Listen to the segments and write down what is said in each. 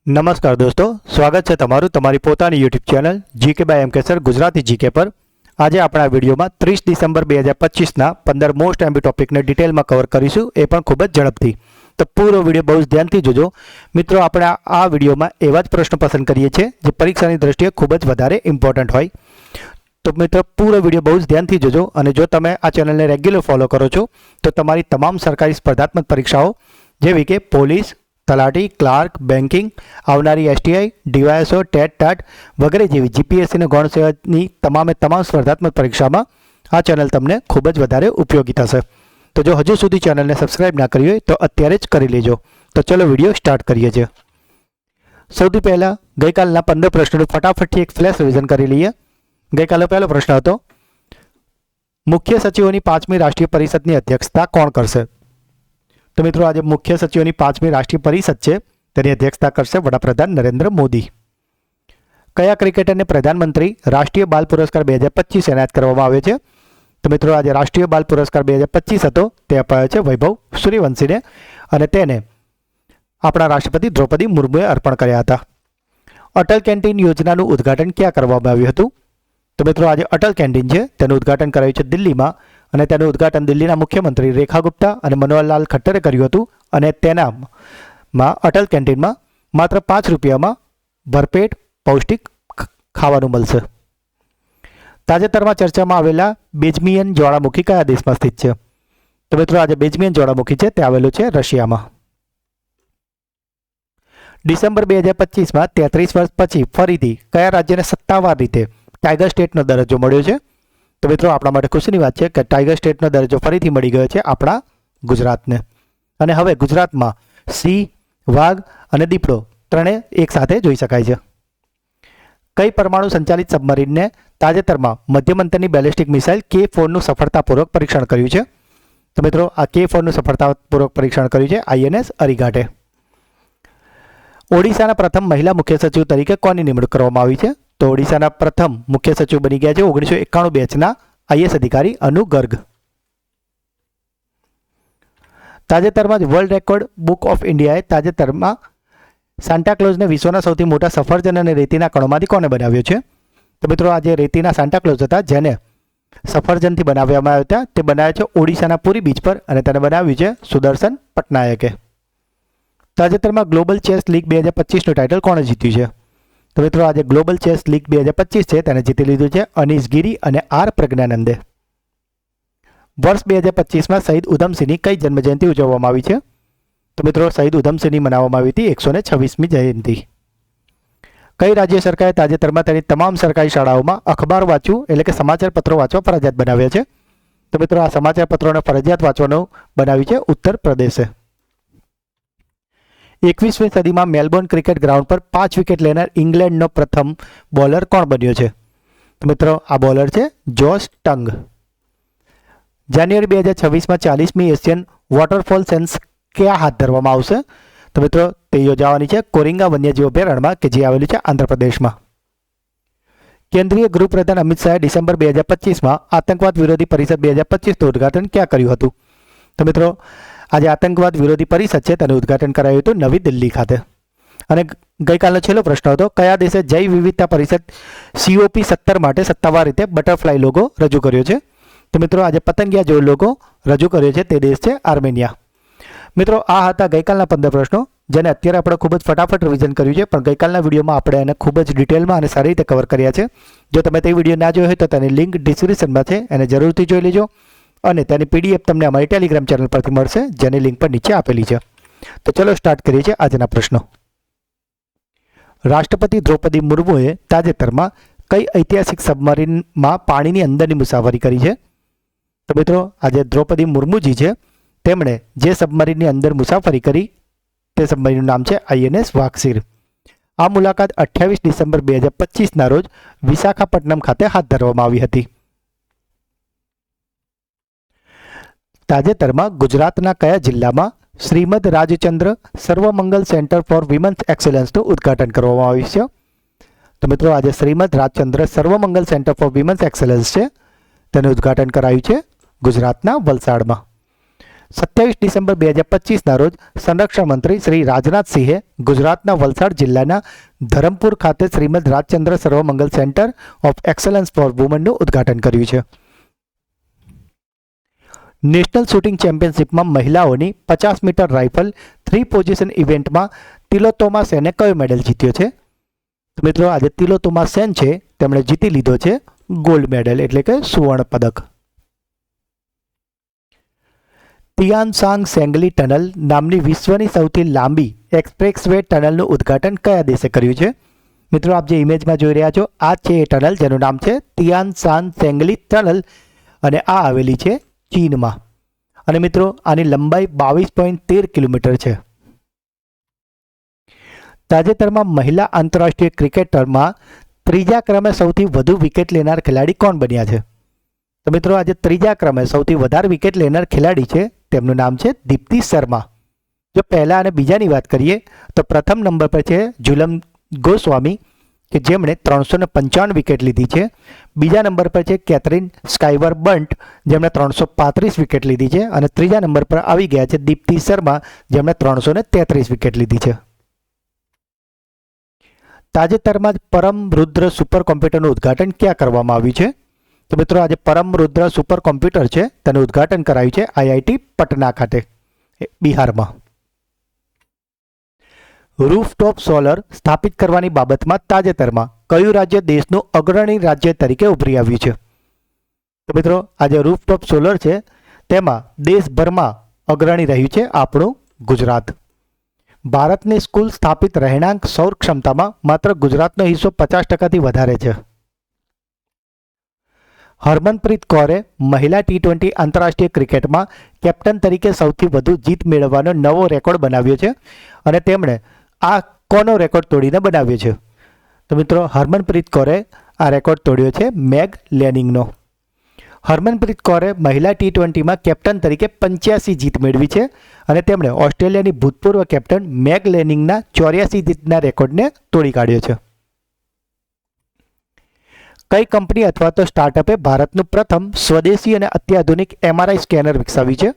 નમસ્કાર દોસ્તો, સ્વાગત છે તમારું તમારી પોતાની YouTube channel GK by M K sir Gujarati GK પર। આજે આપણે આ વિડીયોમાં 30 ડિસેમ્બર 2025ના 15 મોસ્ટ એમબી ટોપિકને ડિટેલમાં કવર કરીશું, એ પણ ખૂબ જ ઝડપથી। તો પૂરો વિડીયો બહુ જ ધ્યાનથી જોજો મિત્રો। આપણે આ વિડીયોમાં એવા જ પ્રશ્નો પસંદ કરીએ છીએ જે પરીક્ષાની દ્રષ્ટિએ ખૂબ જ વધારે ઇમ્પોર્ટન્ટ હોય। તો મિત્રો પૂરો વિડીયો બહુ જ ધ્યાનથી જોજો, અને જો તમે આ ચેનલને રેગ્યુલર ફોલો કરો છો તો તમારી તમામ સરકારી સ્પર્ધાત્મક પરીક્ષાઓ જેવી કે પોલીસ, તલાટી, ક્લાર્ક, બેન્કિંગ, આવનારી એસટીઆઈ, ડીવાયએસઓ, ટેટ, ટાટ વગેરે જેવી જીપીએસસી અને ગૌણ સેવાની તમામ સ્પર્ધાત્મક પરીક્ષામાં આ ચેનલ તમને ખૂબ જ વધારે ઉપયોગી થશે। તો જો હજુ સુધી ચેનલને સબસ્ક્રાઇબ ના કરી હોય તો અત્યારે જ કરી લેજો। તો ચલો વિડીયો સ્ટાર્ટ કરીએ છીએ। સૌથી પહેલાં ગઈકાલના 15 પ્રશ્નોનું ફટાફટથી એક ફ્લેશ રિવિઝન કરી લઈએ। ગઈકાલનો પહેલો પ્રશ્ન હતો, મુખ્ય સચિવોની 5મી રાષ્ટ્રીય પરિષદની અધ્યક્ષતા કોણ કરશે? તો મિત્રો આજે મુખ્ય સચિવોની 5મી રાષ્ટ્રીય પરિષદ છે, તેની અધ્યક્ષતા કરશે વડાપ્રધાન નરેન્દ્ર મોદી। કયા ક્રિકેટરને પ્રધાનમંત્રી રાષ્ટ્રીય બાલ પુરસ્કાર 2025 એનાયત કરવામાં આવ્યો છે? તો મિત્રો આજે રાષ્ટ્રીય બાલ પુરસ્કાર 2025 હતો તે અપાયો છે વૈભવ સૂર્યવંશીને, અને તેને આપણા રાષ્ટ્રપતિ દ્રૌપદી મુર્મુએ અર્પણ કર્યા હતા। અટલ કેન્ટીન યોજનાનું ઉદ્ઘાટન ક્યાં કરવામાં આવ્યું હતું? તો મિત્રો આજે અટલ કેન્ટીન છે તેનું ઉદ્ઘાટન કરાયું છે દિલ્હીમાં, અને તેનું ઉદ્ઘાટન દિલ્હીના મુખ્યમંત્રી રેખા ગુપ્તા અને મનોહરલાલ ખટ્ટરે કર્યું હતું, અને તેનામાં અટલ કેન્ટીનમાં માત્ર 5 રૂપિયામાં ભરપેટ પૌષ્ટિક ખાવાનું મળશે। તાજેતરમાં ચર્ચામાં આવેલા બેઝમિયન જ્વાળામુખી કયા દેશમાં સ્થિત છે? તો મિત્રો આજે બેઝમિયન જ્વાળામુખી છે તે આવેલું છે રશિયામાં। ડિસેમ્બર 2025માં 33 વર્ષ પછી ફરીથી કયા રાજ્યને સત્તાવાર રીતે ટાઈગર સ્ટેટનો દરજ્જો મળ્યો છે? તો મિત્રો આપણા માટે ખુશીની વાત છે કે ટાઈગર સ્ટેટનો દરજ્જો ફરીથી મળી ગયો છે આપણા ગુજરાતને, અને હવે ગુજરાતમાં સિંહ, વાઘ અને દીપડો ત્રણેય એક સાથે જોઈ શકાય છે। કઈ પરમાણુ સંચાલિત સબમરીનને તાજેતરમાં મધ્યમ અંતરની બેલિસ્ટિક મિસાઇલ K4નું સફળતાપૂર્વક પરીક્ષણ કર્યું છે? તો મિત્રો આ K4નું સફળતાપૂર્વક પરીક્ષણ કર્યું છે INS અરિઘાટે। ઓડિશાના પ્રથમ મહિલા મુખ્ય સચિવ તરીકે કોની નિમણૂક કરવામાં આવી છે? તો ઓડિશાના પ્રથમ મુખ્ય સચિવ બની ગયા છે 1991 બેચના IAS અધિકારી અનુ ગર્ગ। તાજેતરમાં જ વર્લ્ડ રેકોર્ડ બુક ઓફ ઇન્ડિયાએ તાજેતરમાં સાન્ટાક્લોઝને વિશ્વના સૌથી મોટા સફરજન અને રેતીના કણોમાંથી કોને બનાવ્યો છે? તો મિત્રો આજે રેતીના સાન્ટાક્લોઝ હતા જેને સફરજનથી બનાવવામાં આવ્યા હતા, તે બનાવ્યા છે ઓડિશાના પુરી બીચ પર, અને તેને બનાવ્યું છે સુદર્શન પટનાયકે। તાજેતરમાં ગ્લોબલ ચેસ લીગ 2025નું ટાઇટલ કોણે જીત્યું છે? તો મિત્રો આજે ગ્લોબલ ચેસ લીગ 2025 છે તેને જીતી લીધું છે અનીશ ગીરી અને આર પ્રજ્ઞાનંદે। વર્ષ 2025માં શહીદ ઉધમસિંહની કઈ જન્મજયંતિ ઉજવવામાં આવી છે? તો મિત્રો શહીદ ઉધમસિંહની મનાવવામાં આવી હતી 126મી જયંતિ। કઈ રાજ્ય સરકારે તાજેતરમાં તેની તમામ સરકારી શાળાઓમાં અખબાર વાંચવું એટલે કે સમાચાર પત્રો વાંચવા ફરજિયાત બનાવ્યા છે? તો મિત્રો આ સમાચાર પત્રોને ફરજિયાત વાંચવાનું બનાવ્યું છે ઉત્તર પ્રદેશે। 21મી સદીમાં મેલબોર્ન ક્રિકેટ ગ્રાઉન્ડ પર 5 વિકેટ લેનાર ઇંગ્લેન્ડનો પ્રથમ બોલર કોણ બન્યો છે? તો મિત્રો આ બોલર છે જોશ ટંગ। જાન્યુઆરી 2026માં 40મી એશિયન વોટરફોલ સેન્સ ક્યાં હાથ ધરવામાં આવશે? તો મિત્રો તે યોજાવાની છે કોરિંગા વન્યજીવ અભયારણ્યમાં કે જે આવેલું છે આંધ્રપ્રદેશમાં। કેન્દ્રીય ગૃહપ્રધાન અમિત શાહે ડિસેમ્બર 2025માં આતંકવાદ વિરોધી પરિષદ 2025નું ઉદ્ઘાટન ક્યાં કર્યું હતું? તો મિત્રો આજે આતંકવાદ વિરોધી પરિષદ છે તેનું ઉદ્ઘાટન કરાયું હતું નવી દિલ્હી ખાતે। અને ગઈકાલનો છેલ્લો પ્રશ્ન હતો, કયા દેશે જૈવ વિવિધતા પરિષદ COP17 માટે સત્તાવાર રીતે બટરફ્લાય લોગો રજૂ કર્યો છે? તો મિત્રો આજે પતંગિયા જેવો લોગો રજૂ કર્યો છે તે દેશ છે આર્મેનિયા। મિત્રો આ હતા ગઈકાલના 15 પ્રશ્નો, જેને અત્યારે આપણે ખૂબ જ ફટાફટ રિવિઝન કર્યું છે, પણ ગઈકાલના વિડીયોમાં આપણે એને ખૂબ જ ડિટેલમાં અને સારી રીતે કવર કર્યા છે। જો તમે તે વિડીયો ના જોયો હોય તો તેની લિંક ડિસ્ક્રિપ્શનમાં છે, એને જરૂરથી જોઈ લેજો, અને તેની PDF તમને અમારી ટેલિગ્રામ ચેનલ પરથી મળશે, જેની લિંક પર નીચે આપેલી છે। તો ચલો સ્ટાર્ટ કરીએ છીએ આજના પ્રશ્નો। રાષ્ટ્રપતિ દ્રૌપદી મુર્મુએ તાજેતરમાં કઈ ઐતિહાસિક સબમરીનમાં પાણીની અંદરની મુસાફરી કરી છે? તો મિત્રો આજે દ્રૌપદી મુર્મુજી છે તેમણે જે સબમરીનની અંદર મુસાફરી કરી તે સબમરીનનું નામ છે INS વાઘસીર। આ મુલાકાત 28 ડિસેમ્બર 2025ના રોજ વિશાખાપટ્ટનમ ખાતે હાથ ધરવામાં આવી હતી। તાજેતરમાં ગુજરાતના કયા જિલ્લામાં Shrimad Rajchandra Sarvamangal centre for women's એક્સેલન્સનું ઉદ્ઘાટન કરવામાં આવ્યું છે? તો મિત્રો આજે Shrimad Rajchandra Sarvamangal centre for women's excellence છે તેનું ઉદ્ઘાટન કરાયું છે ગુજરાતના વલસાડમાં। 27 ડિસેમ્બર 2025ના રોજ સંરક્ષણ મંત્રી શ્રી રાજનાથસિંહે ગુજરાતના વલસાડ જિલ્લાના ધરમપુર ખાતે Shrimad Rajchandra Sarvamangal centre of excellence four વુમનનું ઉદ્ઘાટન કર્યું છે. નેશનલ શૂટિંગ ચેમ્પિયનશિપમાં મહિલાઓની 50 મીટર રાઇફલ 3 પોઝિશન ઇવેન્ટમાં તિલોત્તમા સેને કયો મેડલ જીત્યો છે? તો મિત્રો આજે તિલોત્તમા સેન છે તેમણે જીતી લીધો છે ગોલ્ડ મેડલ એટલે કે સુવર્ણ પદક. તિયાનશાન સેંગલી ટનલ નામની વિશ્વની સૌથી લાંબી એક્સપ્રેસવે ટનલનું ઉદ્ઘાટન કયા દેશે કર્યું છે? મિત્રો આપ જે ઇમેજમાં જોઈ રહ્યા છો આ છે એ ટનલ જેનું નામ છે તિયાનશાન સેંગલી ટનલ અને આ આવેલી છે ચીનમાં. અને મિત્રો આની લંબાઈ 22.13 કિલોમીટર છે. તાજેતરમાં મહિલા આંતરરાષ્ટ્રીય ક્રિકેટરમાં ત્રીજા ક્રમે સૌથી વધુ વિકેટ લેનાર ખેલાડી કોણ બન્યા છે? તો મિત્રો આજે ત્રીજા ક્રમે સૌથી વધારે વિકેટ લેનાર ખેલાડી છે તેમનું નામ છે દીપ્તિ શર્મા. જો પહેલા અને બીજાની વાત કરીએ તો પ્રથમ નંબર પર છે ઝુલમ ગોસ્વામી કે જેમણે 355 વિકેટ લીધી છે. બીજા નંબર પર છે કેથરીન સ્કાઈવર બંટ જેમણે 335 વિકેટ લીધી છે અને ત્રીજા નંબર પર આવી ગયા છે દીપ્તિ શર્મા જેમણે 333 વિકેટ લીધી છે. તાજેતરમાં જ પરમ રુદ્ર સુપર કોમ્પ્યુટરનું ઉદ્ઘાટન ક્યાં કરવામાં આવ્યું છે? તો મિત્રો આજે પરમ રુદ્ર સુપર કોમ્પ્યુટર છે તેનું ઉદ્ઘાટન કરાયું છે આઈઆઈટી પટના ખાતે બિહારમાં. રૂફટોપ સોલર સ્થાપિત કરવાની બાબતમાં તાજેતરમાં કયું રાજ્ય દેશનું અગ્રણી રાજ્ય તરીકે ઉભરી આવ્યું છે? તો મિત્રો આજે રૂફટોપ સોલર છે તેમાં દેશભરમાં અગ્રણી રહ્યું છે આપણું ગુજરાત. ભારતની સ્કૂલ સ્થાપિત રહેણાંક સૌર ક્ષમતામાં માત્ર ગુજરાતનો હિસ્સો 50%થી વધારે છે. હરમનપ્રીત કૌરે મહિલા T20 આંતરરાષ્ટ્રીય ક્રિકેટમાં કેપ્ટન તરીકે સૌથી વધુ જીત મેળવવાનો નવો રેકોર્ડ બનાવ્યો છે અને તેમણે આ કોનો રેકોર્ડ તોડીને બનાવ્યો છે? તો મિત્રો હરમનપ્રીત કૌરે આ રેકોર્ડ તોડ્યો છે મેગ લેનિંગનો. હરમનપ્રીત કૌરે મહિલા T20માં કેપ્ટન તરીકે 85 જીત મેળવી છે અને તેમણે ઓસ્ટ્રેલિયાની ભૂતપૂર્વ કેપ્ટન મેગ લેનિંગના 84 જીતના રેકોર્ડને તોડી કાઢ્યો છે. કઈ કંપની અથવા તો સ્ટાર્ટઅપે ભારતનું પ્રથમ સ્વદેશી અને અત્યાધુનિક MRI સ્કેનર વિકસાવ્યું છે?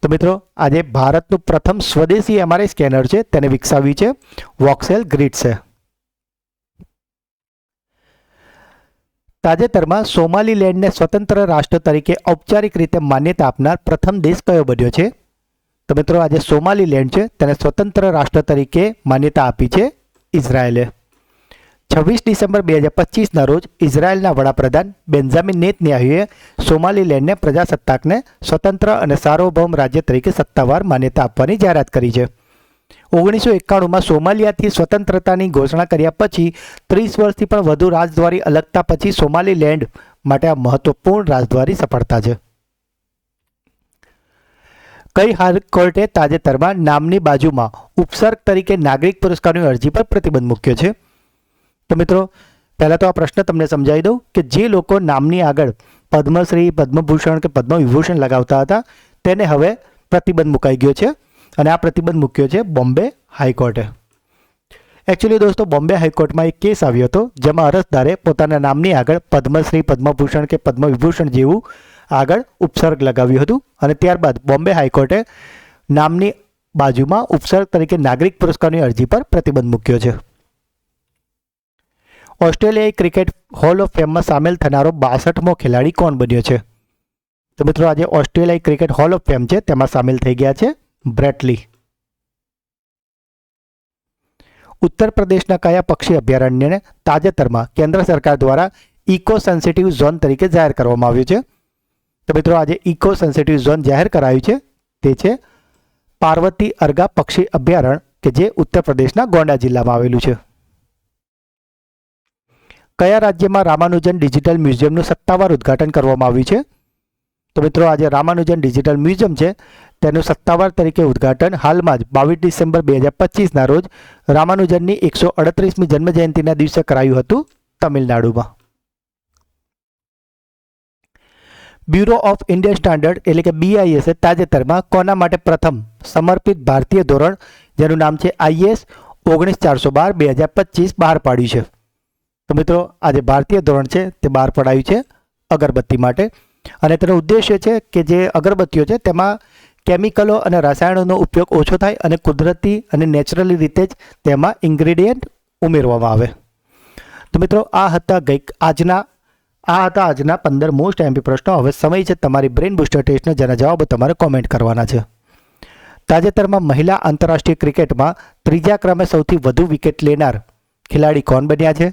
તો મિત્રો આજે ભારતનું પ્રથમ સ્વદેશી MRI સ્કેનર છે તેને વિકસાવ્યું છે વોક્સેલ ગ્રીડ્સે. તાજેતરમાં સોમાલીલેન્ડને સ્વતંત્ર રાષ્ટ્ર તરીકે ઔપચારિક રીતે માન્યતા આપનાર પ્રથમ દેશ કયો બન્યો છે? તો મિત્રો આજે સોમાલીલેન્ડ છે તેને સ્વતંત્ર રાષ્ટ્ર તરીકે માન્યતા આપી છે ઇઝરાયેલે. 26 ડિસેમ્બર 2025ના રોજ ઇઝરાયેલના વડાપ્રધાન બેન્જામિન નેતન્યાહુએ સોમાલીલેન્ડને પ્રજાસત્તાકને સ્વતંત્ર અને સાર્વભૌમ રાજ્ય તરીકે સત્તાવાર માન્યતા આપવાની જાહેરાત કરી છે. 1991માં સોમાલિયાથી સ્વતંત્રતાની ઘોષણા કર્યા પછી 30 વર્ષથી પણ વધુ રાજદ્વારી અલગતા પછી સોમાલીલેન્ડ માટે આ મહત્વપૂર્ણ રાજદ્વારી સફળતા છે. કઈ હાઈકોર્ટે તાજેતરમાં નામની બાજુમાં ઉપસર્ગ તરીકે નાગરિક પુરસ્કારની અરજી પર પ્રતિબંધ મૂક્યો છે? તો મિત્રો પહેલાં તો આ પ્રશ્ન તમને સમજાવી દઉં કે જે લોકો નામની આગળ પદ્મશ્રી, પદ્મભૂષણ કે પદ્મવિભૂષણ લગાવતા હતા તેને હવે પ્રતિબંધ મુકાઈ ગયો છે અને આ પ્રતિબંધ મૂક્યો છે બોમ્બે હાઈકોર્ટે. એકચ્યુઅલી દોસ્તો બોમ્બે હાઈકોર્ટમાં એક કેસ આવ્યો હતો જેમાં અરજદારે પોતાના નામની આગળ પદ્મશ્રી, પદ્મભૂષણ કે પદ્મવિભૂષણ જેવું આગળ ઉપસર્ગ લગાવ્યું હતું અને ત્યારબાદ બોમ્બે હાઈકોર્ટે નામની બાજુમાં ઉપસર્ગ તરીકે નાગરિક પુરસ્કારની અરજી પર પ્રતિબંધ મૂક્યો છે. ઓસ્ટ્રેલિયાઈ ક્રિકેટ હોલ ઓફ ફેમમાં સામેલ થનારો 62મો ખેલાડી કોણ બન્યો છે? તો મિત્રો આજે ઓસ્ટ્રેલિયાઈ ક્રિકેટ હોલ ઓફ ફેમ છે તેમાં સામેલ થઈ ગયા છે બ્રેટ લી. ઉત્તર પ્રદેશના કયા પક્ષી અભયારણ્યને તાજેતરમાં કેન્દ્ર સરકાર દ્વારા ઇકો સેન્સિટિવ ઝોન તરીકે જાહેર કરવામાં આવ્યું છે? તો મિત્રો આજે ઇકો સેન્સિટિવ ઝોન જાહેર કરાયું છે તે છે પાર્વતી અર્ગા પક્ષી અભયારણ્ય કે જે ઉત્તર પ્રદેશના ગોંડા જિલ્લામાં આવેલું છે. કયા રાજ્યમાં રામાનુજન ડિજિટલ મ્યુઝિયમનું સત્તાવાર ઉદ્ઘાટન કરવામાં આવ્યું છે? તો મિત્રો આજે રામાનુજન ડિજિટલ મ્યુઝિયમ છે તેનું સત્તાવાર તરીકે ઉદ્ઘાટન હાલમાં જ 22 ડિસેમ્બર 2025ના રોજ રામાનુજનની 138મી જન્મજયંતિના દિવસે કરાયું હતું તમિલનાડુમાં. બ્યુરો ઓફ ઇન્ડિયન સ્ટાન્ડર્ડ એટલે કે BIS તાજેતરમાં કોના માટે પ્રથમ સમર્પિત ભારતીય ધોરણ જેનું નામ છે IS 19412-2025 બહાર પાડ્યું છે? તો મિત્રો આજે ભારતીય ધોરણ છે તે બહાર પડાયું છે અગરબત્તી માટે અને તેનો ઉદ્દેશ્ય છે કે જે અગરબત્તીઓ છે તેમાં કેમિકલો અને રસાયણોનો ઉપયોગ ઓછો થાય અને કુદરતી અને નેચરલી રીતે જ તેમાં ઇન્ગ્રેડિયન્ટ ઉમેરવામાં આવે. તો મિત્રો આ હતા આજના 15 મોસ્ટ એમપી પ્રશ્નો. હવે સમય છે તમારી બ્રેન બુસ્ટર ટેસ્ટનો, જેના જવાબો તમારે કોમેન્ટ કરવાના છે. તાજેતરમાં મહિલા આંતરરાષ્ટ્રીય ક્રિકેટમાં ત્રીજા ક્રમે સૌથી વધુ વિકેટ લેનાર ખેલાડી કોણ બન્યા છે?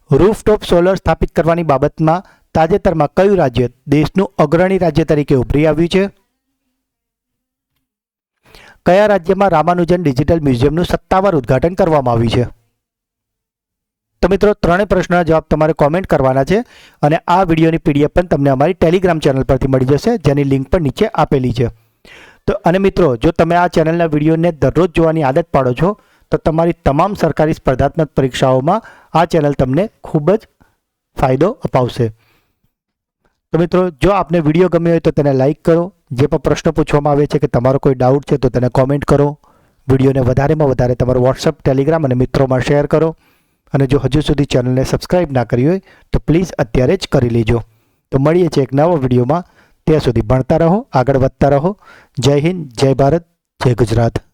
રૂફટોપ સોલર સ્થાપિત કરવાની બાબતમાં તાજેતરમાં કયું રાજ્ય દેશનું અગ્રણી રાજ્ય તરીકે ઉભરી આવ્યું છે? કયા રાજ્યમાં રામાનુજન ડિજિટલ મ્યુઝિયમનું સત્તાવાર ઉદ્ઘાટન કરવામાં આવ્યું છે? તો મિત્રો ત્રણેય પ્રશ્નોના જવાબ તમારે કોમેન્ટ કરવાના છે અને આ વિડીયોની પીડીએફ પણ તમને અમારી ટેલિગ્રામ ચેનલ પરથી મળી જશે, જેની લિંક પણ નીચે આપેલી છે. તો અને મિત્રો, જો તમે આ ચેનલના વિડીયોને દરરોજ જોવાની આદત પાડો છો તો તમારી તમામ સરકારી સ્પર્ધાત્મક પરીક્ષાઓમાં આ ચેનલ તમને ખૂબ જ ફાયદો અપાવશે. તો મિત્રો, જો આપને વિડીયો ગમ્યો હોય તો તેને લાઇક કરો. જે પણ પ્રશ્ન પૂછવામાં આવે છે કે તમારો કોઈ ડાઉટ છે તો તેને કોમેન્ટ કરો. વિડીયોને વધારેમાં વધારે તમારો વોટ્સઅપ, ટેલિગ્રામ અને મિત્રોમાં શેર કરો. અને જો હજુ સુધી ચેનલને સબસ્ક્રાઇબ ના કરી હોય તો પ્લીઝ અત્યારે જ કરી લેજો. તો મળીએ છીએ એક નવા વિડીયોમાં. ત્યાં સુધી ભણતા રહો, આગળ વધતા રહો. જય હિન્દ, જય ભારત, જય ગુજરાત.